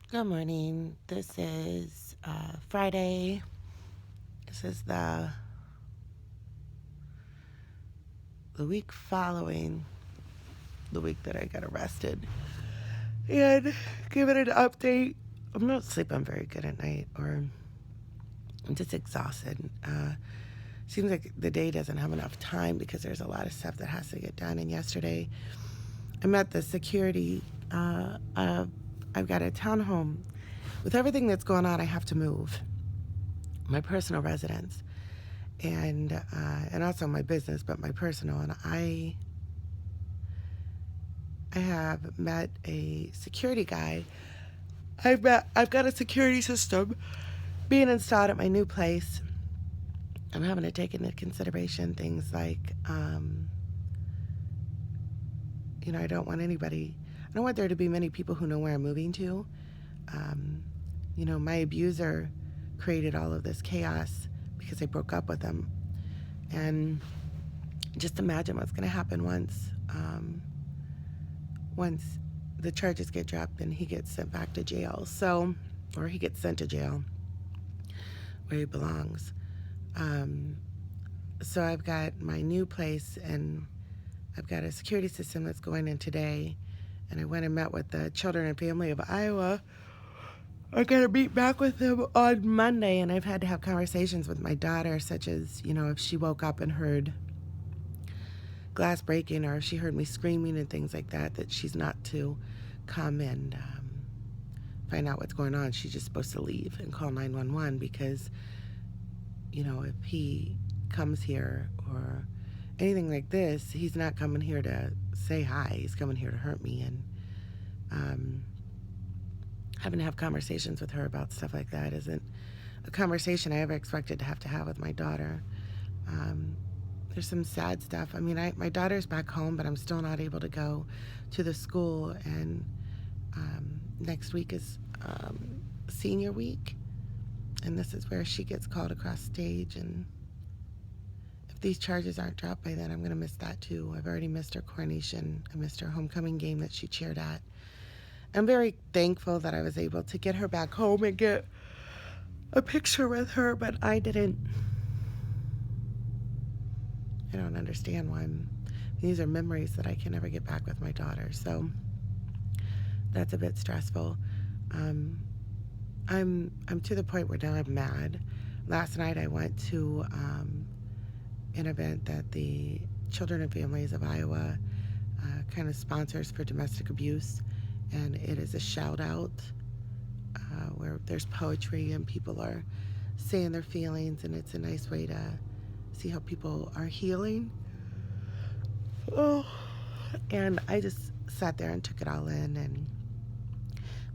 Good morning. This is Friday. This is the week following the week that I got arrested. And give it an update. I'm not sleeping very good at night, or I'm just exhausted. Seems like the day doesn't have enough time because there's a lot of stuff that has to get done. And yesterday, I'm at the security. I've got a townhome. With everything that's going on, I have to move my personal residence and also my business, but my personal. And I have met a security guy. I've got a security system being installed at my new place. I'm having to take into consideration things like, I don't want anybody. I don't want there to be many people who know where I'm moving to. Um, my abuser created all of this chaos because I broke up with him, and just imagine what's going to happen once the charges get dropped and he gets sent back to jail. So, or he gets sent to jail where he belongs. So I've got my new place and I've got a security system that's going in today. And I went and met with the Children and Family of Iowa. I got to meet back with them on Monday, and I've had to have conversations with my daughter, such as, if she woke up and heard glass breaking, or if she heard me screaming and things like that, that she's not to come and find out what's going on. She's just supposed to leave and call 911 because, if he comes here or anything like this, he's not coming here to say hi. He's coming here to hurt me. And having to have conversations with her about stuff like that isn't a conversation I ever expected to have with my daughter. There's some sad stuff. I mean, my daughter's back home, but I'm still not able to go to the school. And next week is senior week, and this is where she gets called across stage. And if these charges aren't dropped by then, I'm going to miss that too. I've already missed her coronation. I missed her homecoming game that she cheered at. I'm very thankful that I was able to get her back home and get a picture with her, but I don't understand why these are memories that I can never get back with my daughter. So that's a bit stressful. I'm to the point where now I'm mad. Last night I went to an event that the Children and Families of Iowa kind of sponsors for domestic abuse, and it is a shout out where there's poetry and people are saying their feelings, and it's a nice way to see how people are healing. Oh, and I just sat there and took it all in, and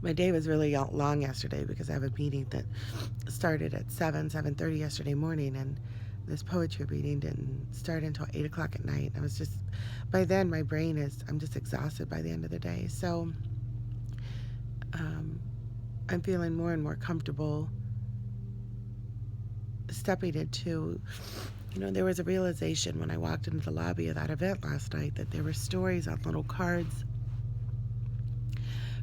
my day was really long yesterday because I have a meeting that started at 7:30 yesterday morning, and this poetry reading didn't start until 8 o'clock at night. I was just, by then my brain I'm just exhausted by the end of the day. So I'm feeling more and more comfortable stepping into, there was a realization when I walked into the lobby of that event last night that there were stories on little cards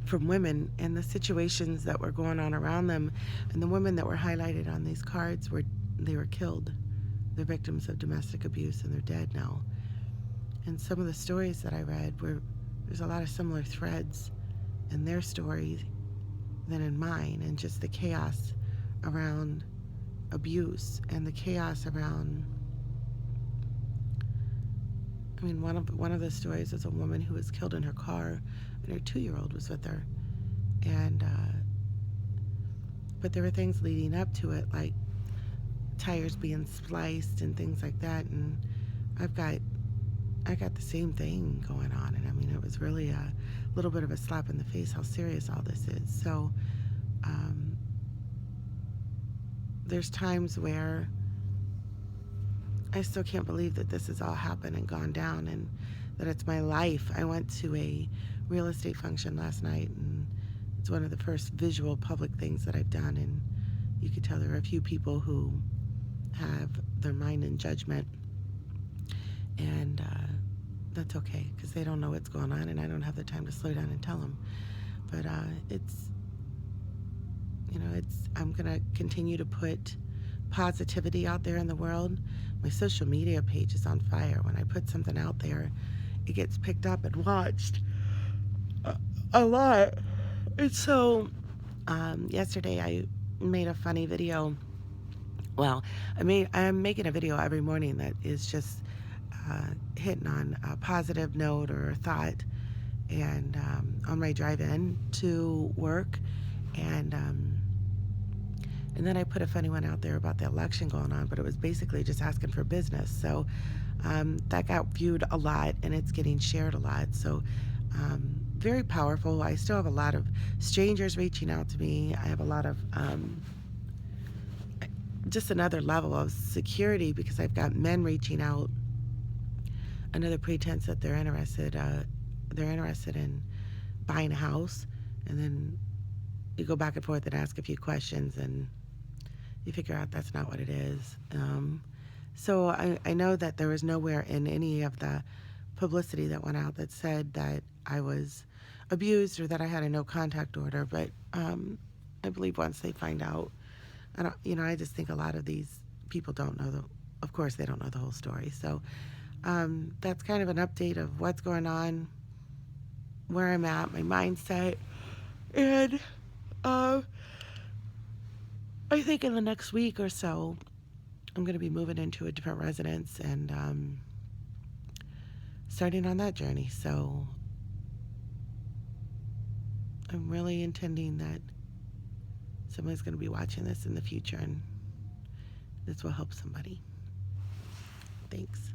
from women and the situations that were going on around them. And the women that were highlighted on these cards were killed. They're victims of domestic abuse and they're dead now. And some of the stories that I read there's a lot of similar threads in their stories than in mine, and just the chaos around abuse and the chaos around, one of the stories is a woman who was killed in her car and her 2-year-old was with her. And but there were things leading up to it, like tires being spliced and things like that. And I got the same thing going on. And it was really a little bit of a slap in the face how serious all this is. So there's times where I still can't believe that this has all happened and gone down and that it's my life. I went to a real estate function last night, and it's one of the first visual public things that I've done. And you could tell there are a few people who have their mind in judgment. And that's okay because they don't know what's going on, and I don't have the time to slow down and tell them. But I'm going to continue to put positivity out there in the world. My social media page is on fire. When I put something out there, it gets picked up and watched a lot. And so, yesterday I made a funny video. Well, I'm making a video every morning that is just hitting on a positive note or a thought, and on my drive-in to work, and then I put a funny one out there about the election going on, but it was basically just asking for business. So that got viewed a lot, and it's getting shared a lot. So very powerful. I still have a lot of strangers reaching out to me. I have a lot of just another level of security because I've got men reaching out. Another pretense that they're interested in buying a house, and then you go back and forth and ask a few questions, and you figure out that's not what it is. So I know that there was nowhere in any of the publicity that went out that said that I was abused or that I had a no contact order, but I believe once they find out, I just think a lot of these people don't know of course they don't know the whole story. So that's kind of an update of what's going on, where I'm at, my mindset, and I think in the next week or so, I'm going to be moving into a different residence and starting on that journey. So I'm really intending that somebody's going to be watching this in the future, and this will help somebody. Thanks.